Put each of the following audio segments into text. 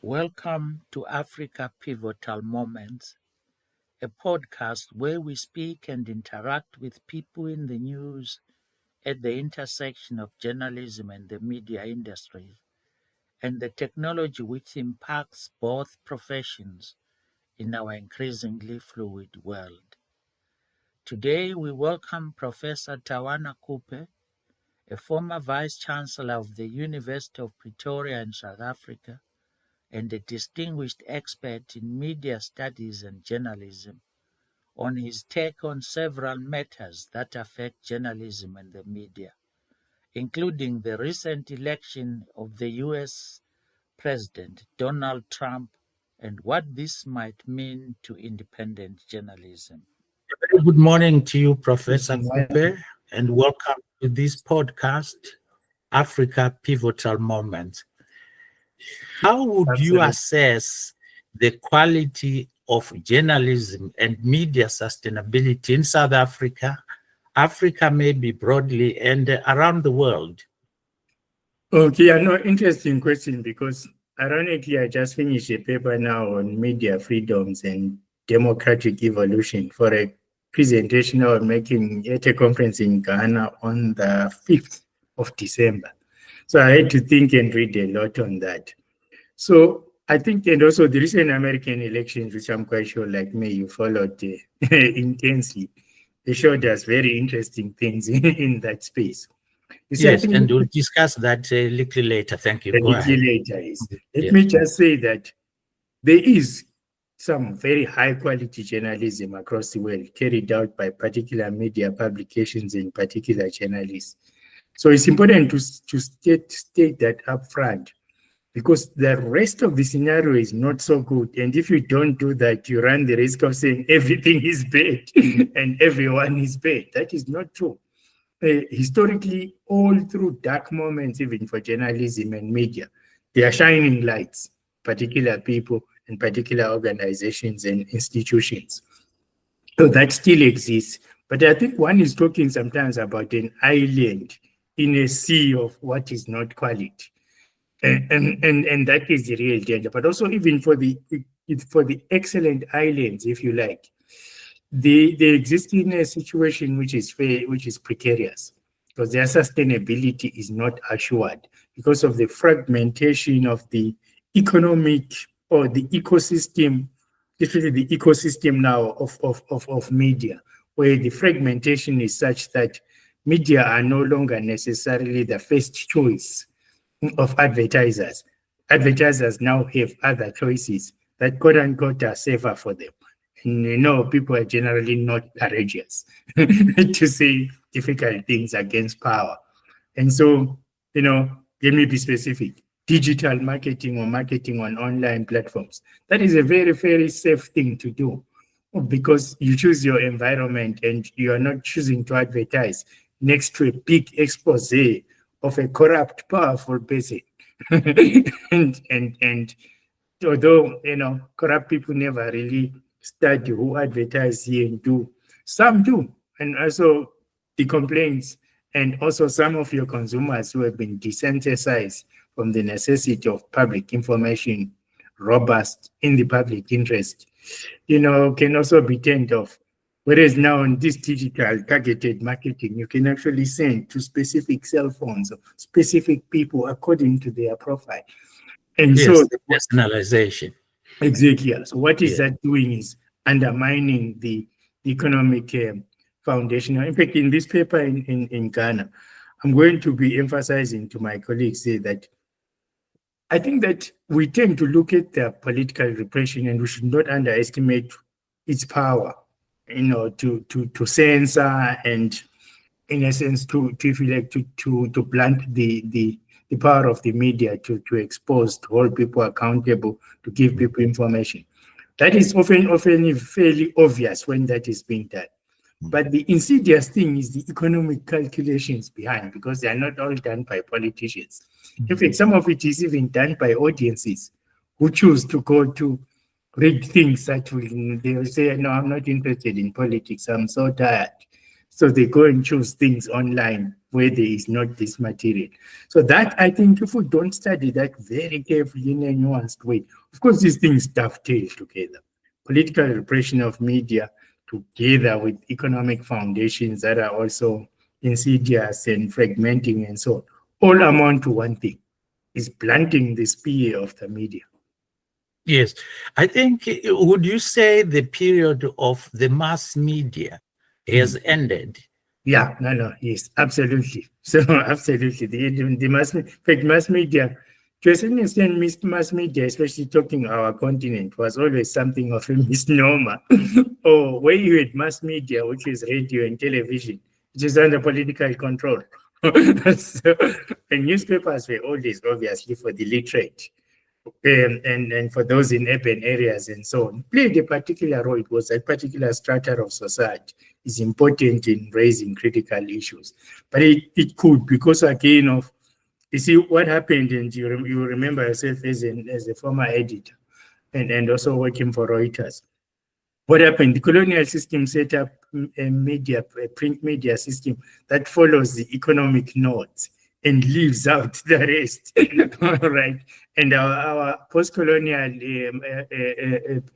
Welcome to Africa Pivotal Moments, a podcast where we speak and interact with people in the news at the intersection of journalism and the media industry, and the technology which impacts both professions in our increasingly fluid world. Today, we welcome Professor Tawana Kupe, a former Vice Chancellor of the University of Pretoria in South Africa and a distinguished expert in media studies and journalism, on his take on several matters that affect journalism and the media, including the recent election of the US President Donald Trump and what this might mean to independent journalism. Good morning to you, Professor Kupe, and welcome to this podcast, Africa Pivotal Moments. How would you assess the quality of journalism and media sustainability in South Africa, Africa maybe broadly, and around the world? Okay, interesting question, because ironically, I just finished a paper now on media freedoms and democratic evolution for a presentation I was making at a conference in Ghana on the 5th of December. So I had to think and read a lot on that. So I think, and also the recent American elections, which I'm quite sure, like me, you followed intensely, they showed us very interesting things in that space. Yes, and we'll discuss that a little later. Thank you. Go ahead. Later, yes. Let me just say that there is some very high quality journalism across the world carried out by particular media publications and particular journalists. So it's important to state that up front, because the rest of the scenario is not so good. And if you don't do that, you run the risk of saying everything is bad and everyone is bad. That is not true. Historically, all through dark moments, even for journalism and media, they are shining lights, particular people and particular organizations and institutions. So that still exists. But I think one is talking sometimes about an island in a sea of what is not quality. And that is the real danger. But also even for the excellent islands, if you like, they exist in a situation which is precarious, because their sustainability is not assured because of the fragmentation of the economic or the ecosystem, especially the ecosystem now of media, where the fragmentation is such that media are no longer necessarily the first choice of advertisers. Advertisers now have other choices that quote unquote are safer for them. And people are generally not courageous to say difficult things against power. And so, let me be specific. Digital marketing or marketing on online platforms, that is a very, very safe thing to do, because you choose your environment and you are not choosing to advertise next to a big expose of a corrupt, powerful person. and although, corrupt people never really study who advertise here and do. Some do. And also the complaints, and also some of your consumers who have been desensitized from the necessity of public information, robust in the public interest, can also be turned off. Whereas now on this digital targeted marketing, you can actually send to specific cell phones of specific people according to their profile. And yes, so the personalization. Exactly. So what is that doing is undermining the economic foundation. In fact, in this paper in Ghana, I'm going to be emphasizing to my colleagues here that I think that we tend to look at the political repression, and we should not underestimate its power, to censor and, in a sense, to if you like, to blunt the power of the media, to expose, to hold people accountable, to give people information. That is often fairly obvious when that is being done. But the insidious thing is the economic calculations behind, because they are not all done by politicians. In fact, some of it is even done by audiences who choose to go to read things that they will say, no, I'm not interested in politics, I'm so tired. So they go and choose things online where there is not this material. So that, I think, if we don't study that very carefully in a nuanced way, of course, these things dovetail together. Political repression of media together with economic foundations that are also insidious and fragmenting and so on, all amount to one thing, is blunting the spear of the media. Yes. I think, would you say the period of the mass media has ended? Yeah, no, yes, absolutely. So, absolutely. The in fact, mass media, to a certain extent, mass media, especially talking our continent, was always something of a misnomer. Or where you had mass media, which is radio and television, which is under political control. So, and newspapers were always obviously for the literate. And for those in urban areas and so on, played a particular role because a particular strata of society is important in raising critical issues. But it could, because again of, you see what happened, and you remember yourself as a former editor and also working for Reuters. What happened? The colonial system set up a print media system that follows the economic nodes and leaves out the rest. All right. And our post-colonial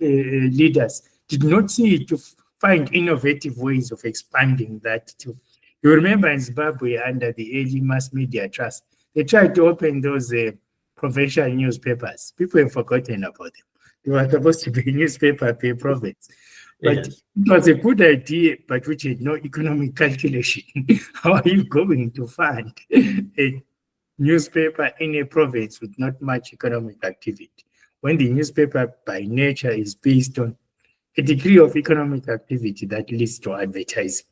leaders did not see to find innovative ways of expanding that too. You remember in Zimbabwe under the early mass media trust, they tried to open those provincial newspapers. People have forgotten about them. They were supposed to be newspaper per province. But Yes. it was a good idea, but which had no economic calculation. How are you going to fund a newspaper in a province with not much economic activity when the newspaper by nature is based on a degree of economic activity that leads to advertising?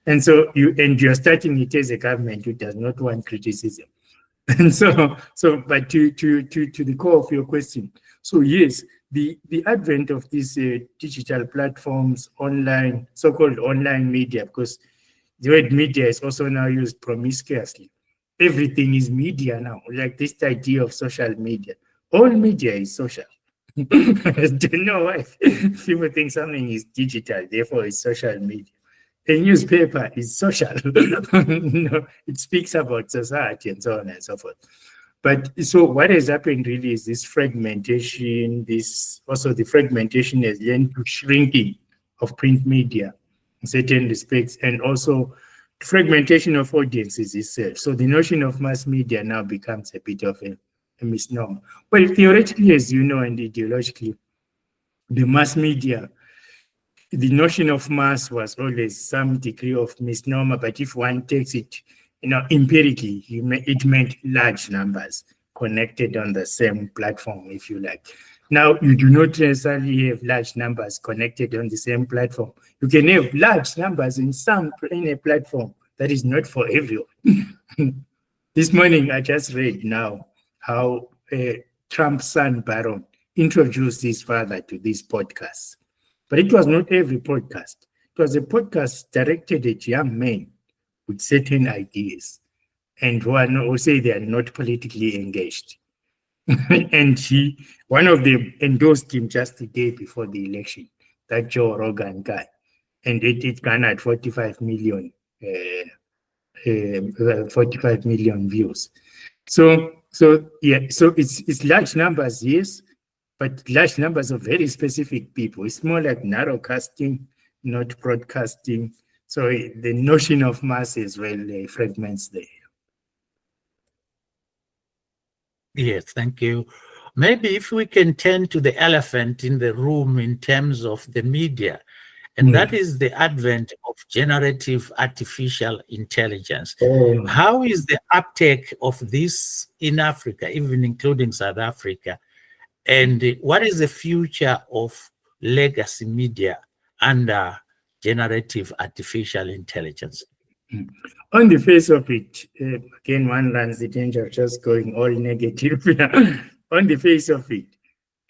And so you're starting it as a government who does not want criticism. And but to the core of your question, so yes, the advent of these digital platforms, online, so-called online media, because the word media is also now used promiscuously. Everything is media now, like this idea of social media. All media is social. I don't know why people think something is digital, therefore it's social media. A newspaper is social. No, it speaks about society and so on and so forth. But so what has happened really is this fragmentation, the fragmentation has led to shrinking of print media in certain respects, and also fragmentation of audiences itself. So the notion of mass media now becomes a bit of a misnomer. Well, theoretically, as you know, and ideologically, the mass media, the notion of mass was always some degree of misnomer, but if one takes it, empirically, it meant large numbers connected on the same platform, if you like. Now, you do not necessarily have large numbers connected on the same platform. You can have large numbers in a platform that is not for everyone. This morning, I just read now how Trump's son, Barron, introduced his father to this podcast. But it was not every podcast. It was a podcast directed at young men with certain ideas and who say they are not politically engaged. And one of them endorsed him just the day before the election, that Joe Rogan guy. And it garnered 45 million 45 million views. So it's large numbers, yes, but large numbers of very specific people. It's more like narrowcasting, not broadcasting. So the notion of mass as well fragments there. Yes, thank you. Maybe if we can turn to the elephant in the room in terms of the media, and that is the advent of generative artificial intelligence. Oh. How is the uptake of this in Africa, even including South Africa? And what is the future of legacy media under generative artificial intelligence? On the face of it, again, one runs the danger of just going all negative. On the face of it,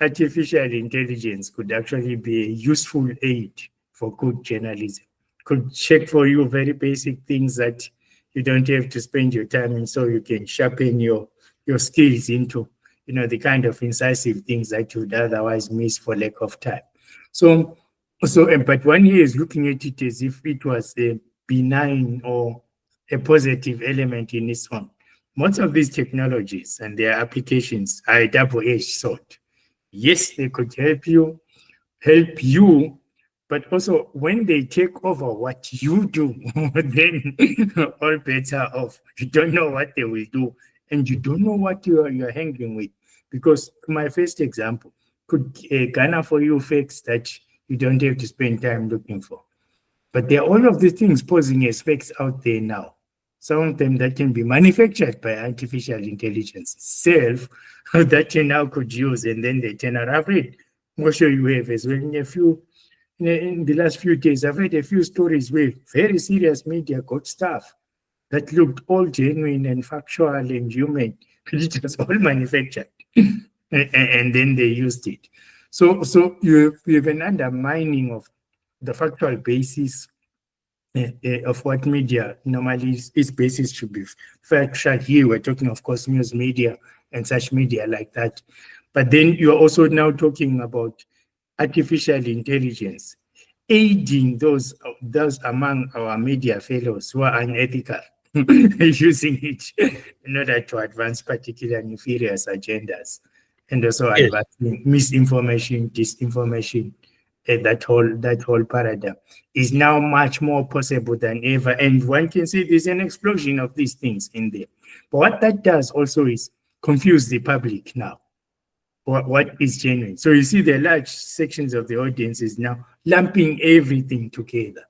artificial intelligence could actually be a useful aid for good journalism. Could check for you very basic things that you don't have to spend your time in, so you can sharpen your skills into, the kind of incisive things that you would otherwise miss for lack of time. But one here is looking at it as if it was benign or a positive element in its own. Most of these technologies and their applications are a double-edged sword. Yes, they could help you, but also when they take over what you do, then all better off. You don't know what they will do, and you don't know what you're hanging with. Because my first example could garner for you facts that you don't have to spend time looking for. But there are all of these things posing as facts out there now. Some of them that can be manufactured by artificial intelligence itself that you now could use, and then they turn around. I've read, I'm sure you have as well. In the last few days, I've read a few stories where very serious media got stuff that looked all genuine and factual and human. It was all manufactured, and then they used it. So you have an undermining of the factual basis of what media normally its basis should be factual. Here we're talking, of course, news media and such media like that. But then you're also now talking about artificial intelligence aiding those among our media fellows who are unethical using it in order to advance particular nefarious agendas and also Yes. advancing misinformation, disinformation. That whole paradigm is now much more possible than ever, and one can see there's an explosion of these things in there. But what that does also is confuse the public now. What is genuine? So you see, the large sections of the audience is now lumping everything together.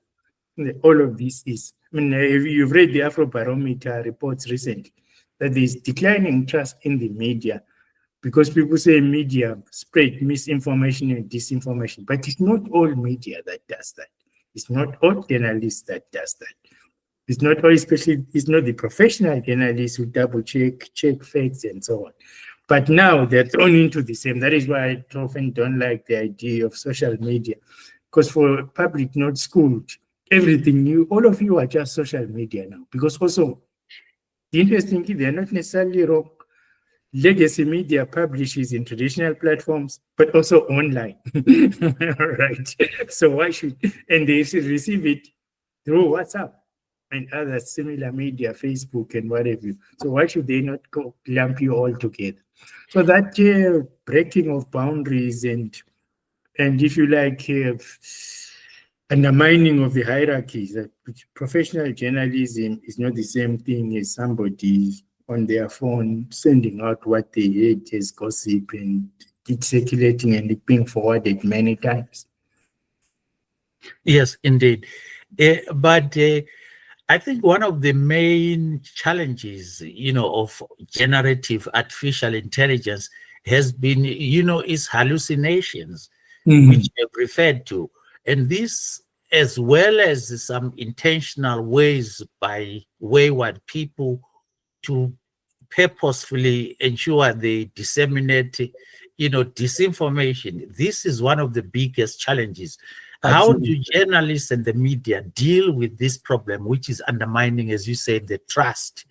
All of this is, I mean, if you've read the Afrobarometer reports recently, that there's declining trust in the media because people say media spread misinformation and disinformation, but it's not all media that does that. It's not all journalists that does that. It's not all, especially, it's not the professional journalists who double check facts and so on. But now they're thrown into the same. That is why I often don't like the idea of social media, because for public not schooled, everything new, all of you are just social media now. Because also, the interesting thing, they're not necessarily wrong. Legacy media publishes in traditional platforms, but also online. Right. So why should, and they should receive it through WhatsApp and other similar media, Facebook and whatever. So why should they not go lump you all together? So that breaking of boundaries and if you like, undermining of the hierarchies. Professional journalism is not the same thing as somebody on their phone sending out what they hate as gossip and it circulating and it being forwarded many times. Yes, indeed. But I think one of the main challenges, of generative artificial intelligence has been, is hallucinations, which you have referred to. And this, as well as some intentional ways by wayward people to purposefully ensure they disseminate, disinformation. This is one of the biggest challenges. How do Absolutely. journalists and the media deal with this problem, which is undermining, as you said, the trust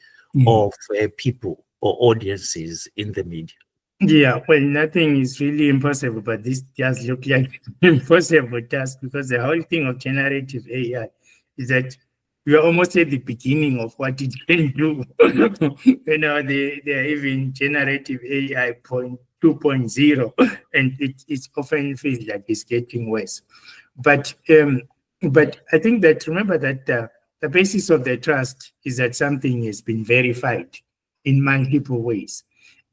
of people or audiences in the media? Yeah, well, nothing is really impossible, but this does look like an impossible task because the whole thing of generative AI is that we are almost at the beginning of what it can do. They are even generative AI 2.0, and it often feels like it's getting worse. But I think that, remember that the basis of the trust is that something has been verified in multiple ways,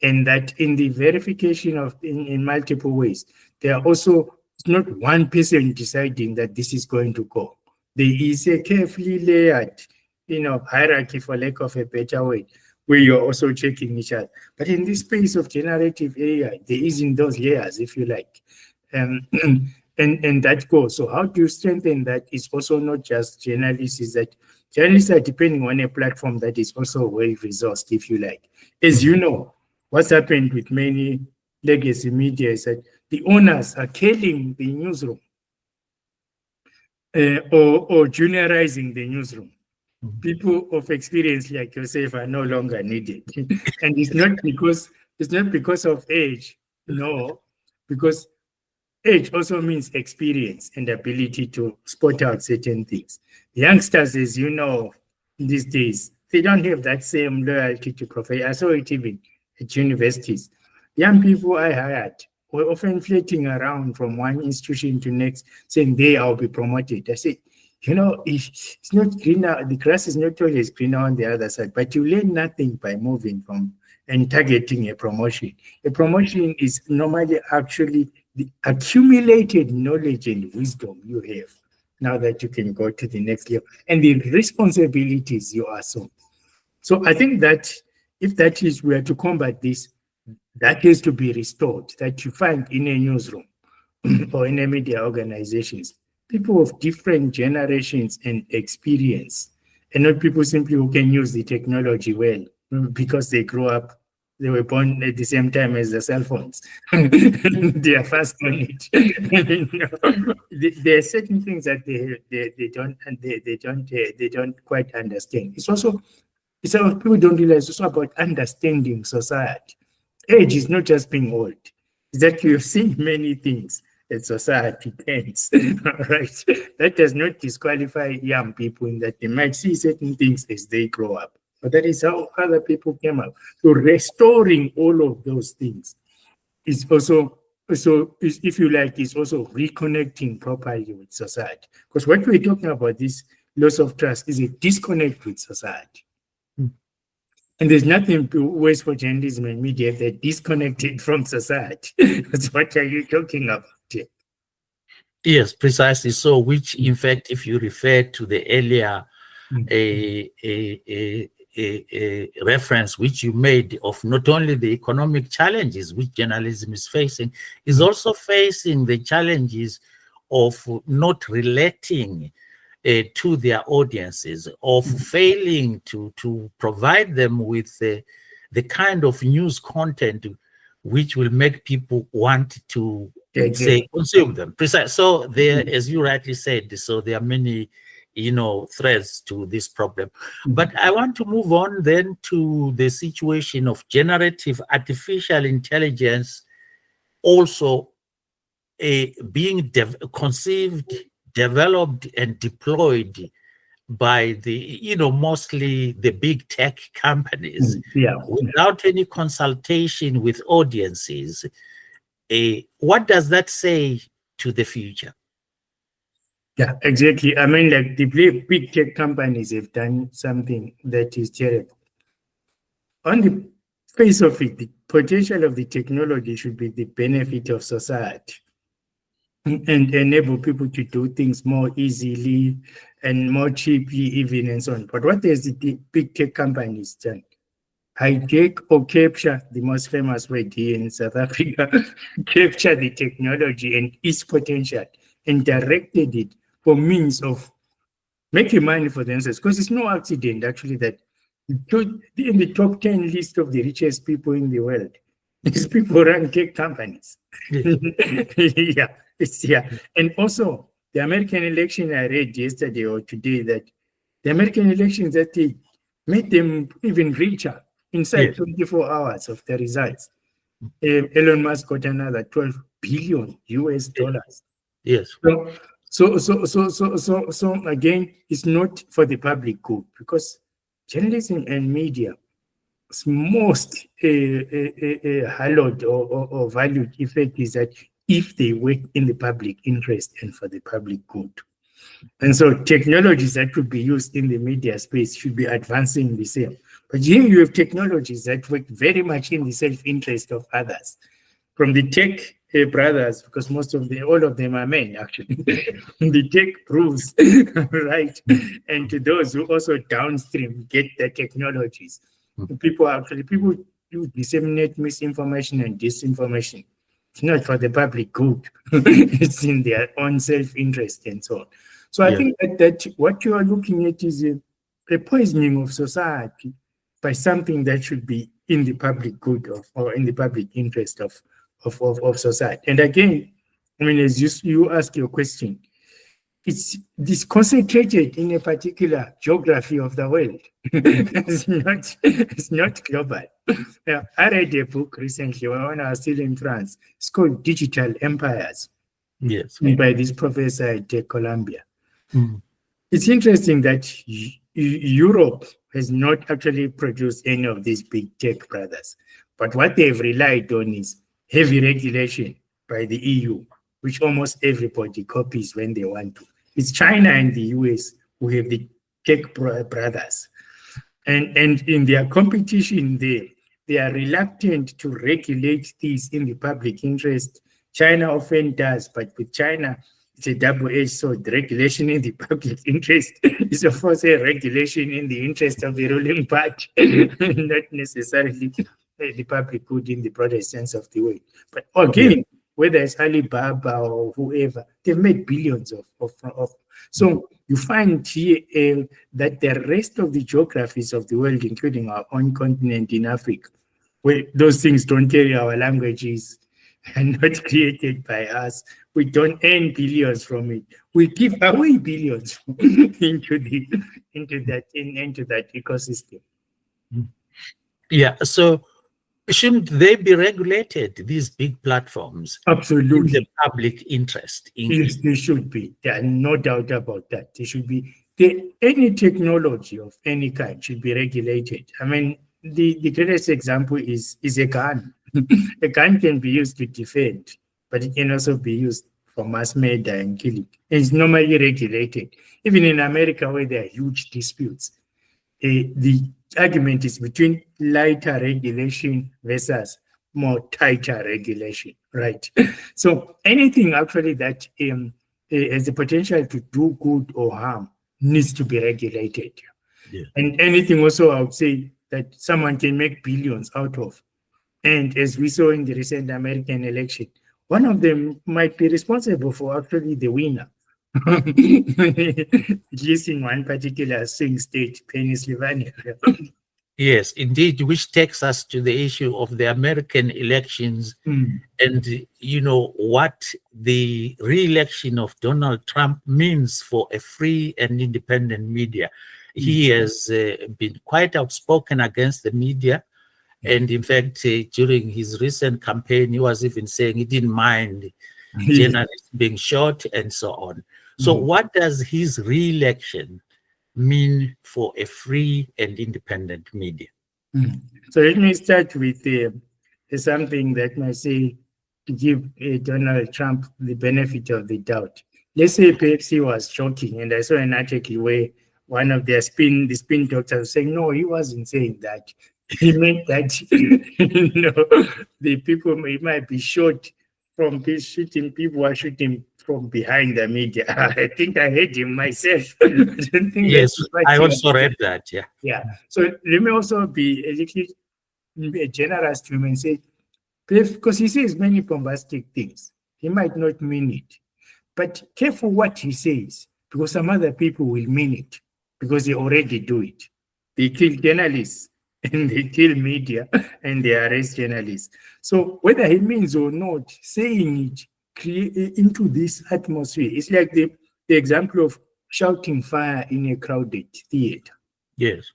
and that in the verification of in multiple ways, there are also not one person deciding that this is going to go. There is a carefully layered, hierarchy, for lack of a better word, where you're also checking each other. But in this space of generative AI, there isn't those layers, if you like. And that goes. So how do you strengthen that? It's also not just journalists, is that journalists are depending on a platform that is also well resourced, if you like. As you know, what's happened with many legacy media is that the owners are killing the newsroom or juniorizing the newsroom. People of experience like yourself are no longer needed. And it's not because of age, no, because age also means experience and ability to spot out certain things. Youngsters, as you know, these days, they don't have that same loyalty to profession. I saw it even at universities. Young people I hired were often flitting around from one institution to next, saying they I'll be promoted. I say, it's not greener, the grass is not always greener on the other side, but you learn nothing by moving from and targeting a promotion. A promotion is normally actually the accumulated knowledge and wisdom you have now that you can go to the next level and the responsibilities you assume. So I think that if that is where to combat this, that is to be restored, that you find in a newsroom or in a media organizations, people of different generations and experience, and not people simply who can use the technology well because they grew up, they were born at the same time as the cell phones. They are fast on it. There are certain things that they don't quite understand. It's about people don't realize it's also about understanding society. Age is not just being old. It's that you've seen many things that society tends. Right? That does not disqualify young people in that they might see certain things as they grow up. But that is how other people came up. So restoring all of those things is also, if you like, is also reconnecting properly with society. Because what we're talking about, this loss of trust, is a disconnect with society. And there's nothing worse for journalism and media if they're disconnected from society. That's what are you talking about here? Yes, precisely so, which in fact, if you refer to the earlier a reference which you made of not only the economic challenges which journalism is facing, is also facing the challenges of not relating to their audiences, of failing to provide them with the kind of news content which will make people want to say consume them. Precise. So there, as you rightly said, so there are many threads to this problem. But I want to move on then to the situation of generative artificial intelligence also being conceived, developed, and deployed by the, mostly the big tech companies without any consultation with audiences. What does that say to the future? Yeah, exactly. I mean, like the big tech companies have done something that is terrible. On the face of it, the potential of the technology should be the benefit of society and enable people to do things more easily and more cheaply even and so on. But what has the big tech companies done? Hijack or capture, the most famous word here in South Africa, capture the technology and its potential and directed it for means of making money for themselves. Because it's no accident, actually, that in the top 10 list of the richest people in the world, these people run tech companies. Yeah. And also, the American election, I read yesterday or today that the American elections that they made them even richer inside 24 hours of the results. Elon Musk got another 12 billion US dollars. Yes. So again, it's not for the public good, because journalism and media most hallowed or valued effect is that if they work in the public interest and for the public good. And so technologies that could be used in the media space should be advancing the same. But here you have technologies that work very much in the self-interest of others. From the tech brothers, because all of them are men, actually. The tech proves, right? And to those who also downstream get the technologies. People do disseminate misinformation and disinformation. It's not for the public good. It's in their own self-interest and so on. So I think that what you are looking at is a poisoning of society by something that should be in the public good or in the public interest of society. And again, I mean, as you ask your question, it's concentrated in a particular geography of the world. It's not global. I read a book recently when I was still in France. It's called Digital Empires. Yes. by this professor at Columbia. Mm. It's interesting that Europe has not actually produced any of these big tech brothers, but what they've relied on is heavy regulation by the EU, which almost everybody copies when they want to. It's China and the US who have the tech brothers. And in their competition there, they are reluctant to regulate these in the public interest. China often does, but with China, it's a double-edged sword. The regulation in the public interest is, of course, a regulation in the interest of the ruling party, not necessarily the public good in the broader sense of the word. But again, whether it's Alibaba or whoever, they've made billions of. So you find here that the rest of the geographies of the world, including our own continent in Africa, where those things don't carry our languages and not created by us, we don't earn billions from it. We give away billions into that ecosystem. Yeah. So shouldn't they be regulated, these big platforms? Absolutely. In the public interest? Yes, they should be. There are no doubt about that. They should be. Any technology of any kind should be regulated. I mean, the greatest example is a gun. A gun can be used to defend, but it can also be used for mass murder and killing. It's normally regulated. Even in America, where there are huge disputes, the argument is between lighter regulation versus more tighter regulation, right? So anything actually that has the potential to do good or harm needs to be regulated. Yeah. And anything also, I would say, that someone can make billions out of. And as we saw in the recent American election, one of them might be responsible for actually the winner. At least in one particular swing state, Pennsylvania. Yes, indeed, which takes us to the issue of the American elections and, what the re-election of Donald Trump means for a free and independent media. He has been quite outspoken against the media. And in fact, during his recent campaign, he was even saying he didn't mind journalists being shot and so on. So what does his re-election mean for a free and independent media? So let me start with something that might say to give Donald Trump the benefit of the doubt. Let's say perhaps he was joking, and I saw an article where one of the spin doctors was saying, no, he wasn't saying that. He meant that the people might be shot from shooting. People are shooting from behind the media. I think I heard him myself. I don't think yes, I also read that. Yeah. Yeah. So let me also be a little generous to him and say, because he says many bombastic things, he might not mean it. But careful what he says, because some other people will mean it, because they already do it. They kill journalists and they kill media and they arrest journalists. So whether he means or not, saying it into this atmosphere, it's like the example of shouting fire in a crowded theater. Yes.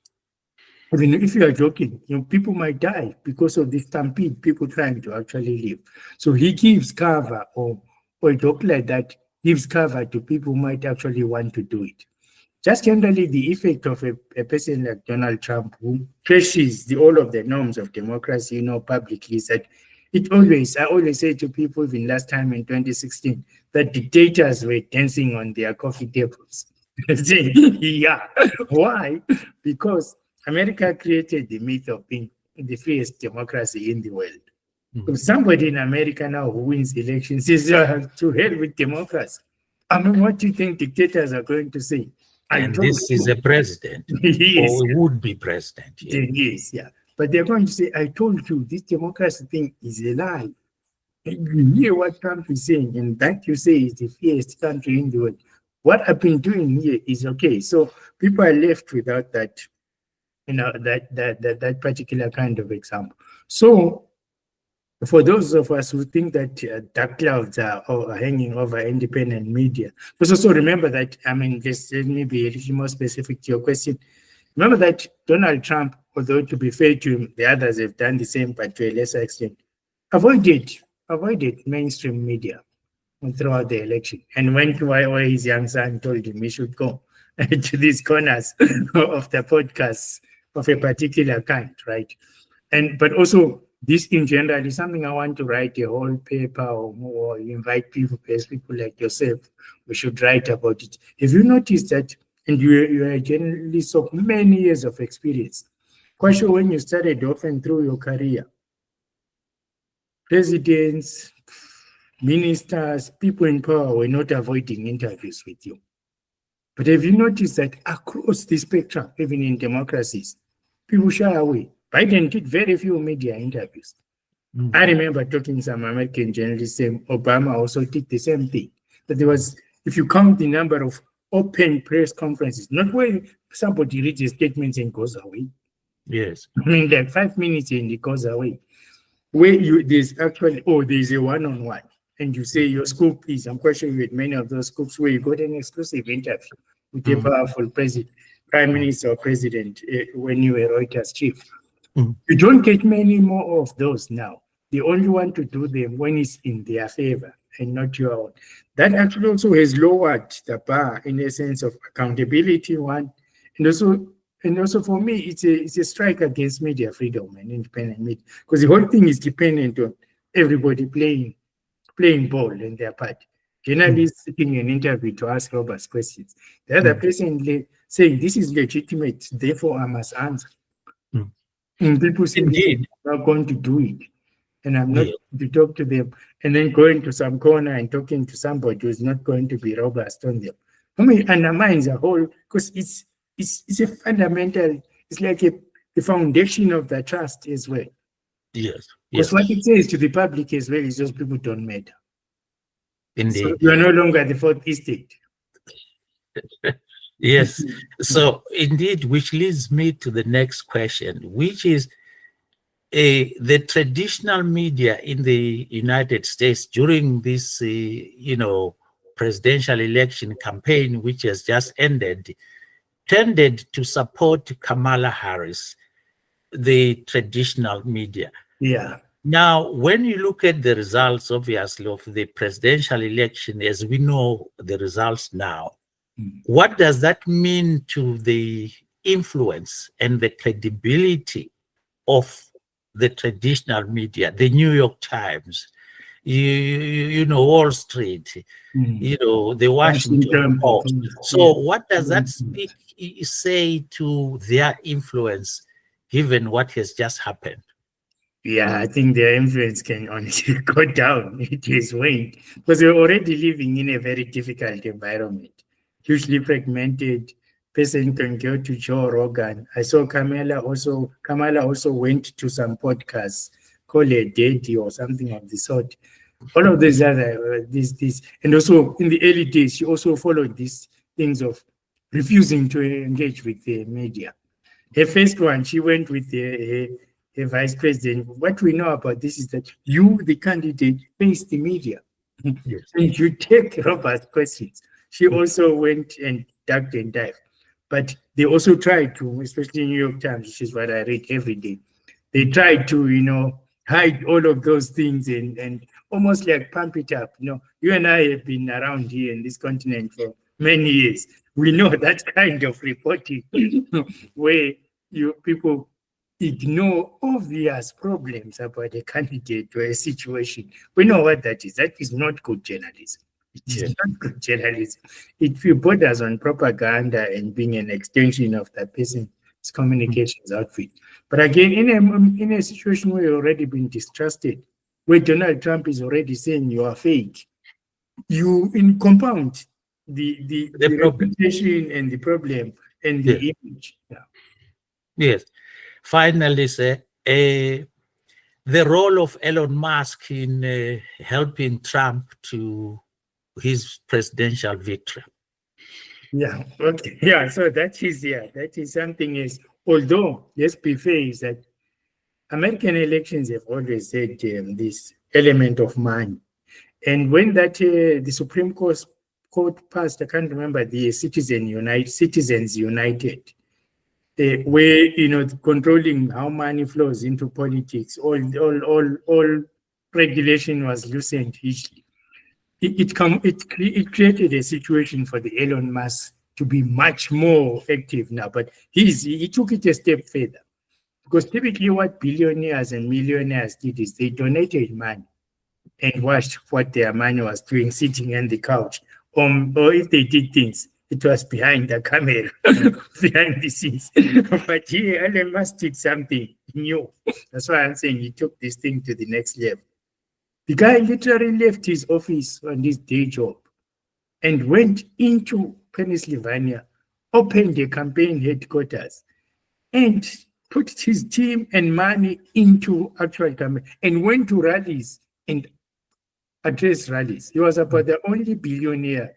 Even if you are joking, people might die because of the stampede, people trying to actually live. So he gives cover, or a joke like that gives cover to people who might actually want to do it. Just generally, the effect of a person like Donald Trump, who trashes all of the norms of democracy, publicly, is that I always say to people, even last time in 2016, that dictators were dancing on their coffee tables. Yeah. Why? Because America created the myth of being the freest democracy in the world. If somebody in America now who wins elections says, to hell with democracy, I mean, what do you think dictators are going to say? And this is a president, yes. Or would be president. Yeah. Yes, yeah. But they're going to say, I told you, this democracy thing is a lie. You hear what Trump is saying, and that you say is the freest country in the world. What I've been doing here is okay. So people are left without that, that particular kind of example. So for those of us who think that dark clouds are hanging over independent media, let's also remember that, just let me be a little more specific to your question. Remember that Donald Trump, although to be fair to him, the others have done the same, but to a lesser extent, avoided mainstream media. throughout the election, and went to where his young son told him he should go to these corners of the podcasts of a particular kind, right? And but also this in general is something I want to write a whole paper or invite people, as people like yourself, we should write about it. Have you noticed that? And you are a journalist of many years of experience. Quite sure when you started off and through your career, presidents, ministers, people in power were not avoiding interviews with you. But have you noticed that across the spectrum, even in democracies, people shy away? Biden did very few media interviews. I remember talking to some American journalists saying Obama also did the same thing. That there was, if you count the number of open press conferences, not where somebody reads a statement and goes away. Yes. I mean, like 5 minutes and it goes away. Where there's actually, there's a one-on-one. And you say your scoop is, I'm quite sure you had many of those scoops where you got an exclusive interview with a powerful president, prime minister or president when you were Reuters chief. You don't get many more of those now. They only want to do them when it's in their favor and not your own. That actually also has lowered the bar in a sense of accountability, one, and also for me, it's a strike against media freedom and independent media, because the whole thing is dependent on everybody playing ball in their part. Journalists sitting in an interview to ask Robert's questions. The other person saying this is legitimate, therefore I must answer. And people say, I'm not going to do it. And I'm not going to talk to them. And then going to some corner and talking to somebody who's not going to be robust on them. I mean, undermines the whole, because it's a fundamental, it's like the foundation of the trust as well. Yes. Because what it says to the public as well is just people don't matter. Indeed. So you are no longer the fourth estate. Yes. So indeed, which leads me to the next question, which is the traditional media in the United States during this, presidential election campaign, which has just ended, tended to support Kamala Harris, the traditional media. Yeah. Now, when you look at the results, obviously, of the presidential election, as we know the results now, what does that mean to the influence and the credibility of the traditional media, the New York Times, Wall Street, the Washington Post? So what does that say to their influence, given what has just happened? Yeah, I think their influence can honestly go down. It is waned because we're already living in a very difficult environment, hugely fragmented. Person can go to Joe Rogan. I saw Kamala also went to some podcasts, call it Daddy or something of the sort. All of these other this, and also in the early days, she also followed these things of refusing to engage with the media. Her first one, she went with the vice president. What we know about this is that you, the candidate, face the media. Yes. And you take Robert's questions. She also went and ducked and dived. But they also tried to, especially New York Times, which is what I read every day, they tried to, hide all of those things and almost like pump it up. You and I have been around here in this continent for many years. We know that kind of reporting where people ignore obvious problems about a candidate or a situation. We know what that is. That is not good journalism. It is not good journalism. It borders on propaganda and being an extension of that person's communications outfit. But again, in a situation where you've already been distrusted, where Donald Trump is already saying you are fake, you compound the reputation and the problem and the image. Yeah. Yes. Finally, sir, the role of Elon Musk in helping Trump to his presidential victory. Yeah. Okay. Yeah. So that is something is, although let's be fair, is that American elections have always had this element of money. And when that the Supreme Court passed, I can't remember, the Citizens United, where controlling how money flows into politics, all regulation was loosened hugely. it created a situation for the Elon Musk to be much more active now. But he took it a step further, because typically what billionaires and millionaires did is they donated money and watched what their money was doing, sitting on the couch. Or if they did things, it was behind the camera, behind the scenes. But here, Elon Musk did something new. That's why I'm saying he took this thing to the next level. The guy literally left his office on his day job and went into Pennsylvania, opened a campaign headquarters, and put his team and money into actual campaign, and went to rallies and addressed rallies. He was about the only billionaire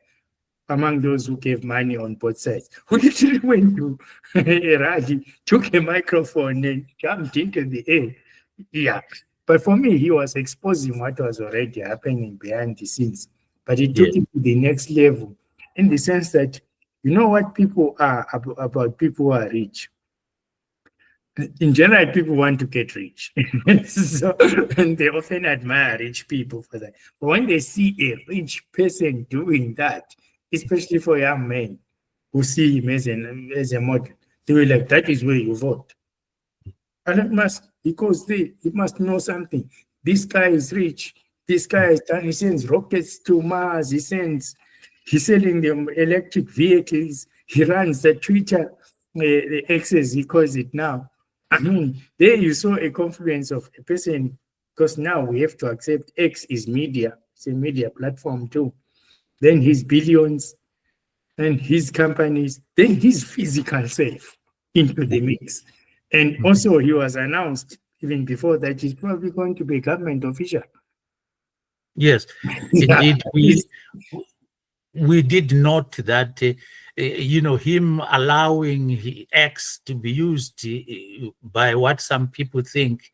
among those who gave money on both sides, who literally went to a rally, took a microphone and jumped into the air. Yeah. But for me, he was exposing what was already happening behind the scenes. But he took it to the next level, in the sense that, you know what people are about people who are rich. In general, people want to get rich. And they often admire rich people for that. But when they see a rich person doing that, especially for young men who see him as a model, they were like, that is where you vote. Elon Musk, because he must know something. This guy is rich. This guy is done. He sends rockets to Mars. He's selling them electric vehicles. He runs the Twitter, the X as he calls it now. I mean, there you saw a confluence of a person, because now we have to accept X is media. It's a media platform too. Then his billions, and his companies, then his physical self into the mix. And also he was announced even before that he's probably going to be a government official. Yes, indeed. We did note that, him allowing X to be used by what some people think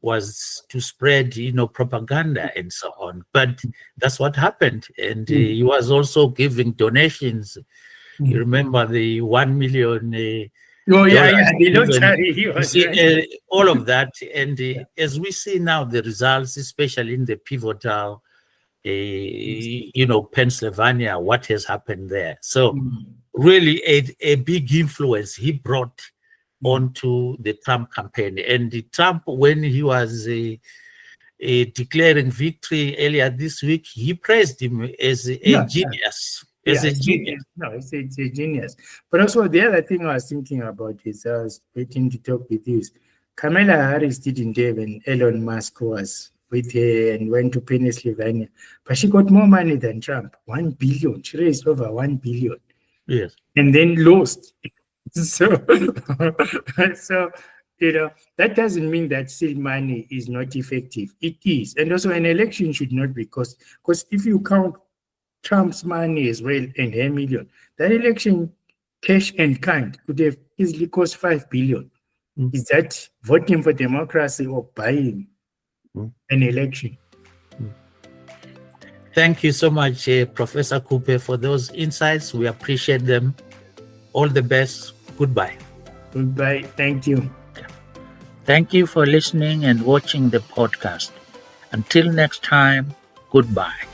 was to spread, propaganda and so on. But that's what happened. And he was also giving donations. You remember the 1 million. The lottery. He was all of that. And as we see now, the results, especially in the pivotal, Pennsylvania, what has happened there. So really a big influence he brought onto the Trump campaign. And Trump, when he was declaring victory earlier this week, he praised him as a genius. As a genius. No, it's a genius. But also the other thing I was thinking about is, I was waiting to talk with you, is Kamala Harris didn't have an Elon Musk who was with her and went to Pennsylvania, but she got more money than Trump. 1 billion. She raised over 1 billion. Yes. And then lost. So that doesn't mean that still money is not effective. It is. And also an election should not be cost, because if you count Trump's money as well and her million, that election, cash and kind, could have easily cost 5 billion. Is that voting for democracy or buying an election? Thank you so much, Professor Kupe, for those insights. We appreciate them. All the best. Goodbye. Goodbye. Thank you. Thank you for listening and watching the podcast. Until next time, goodbye.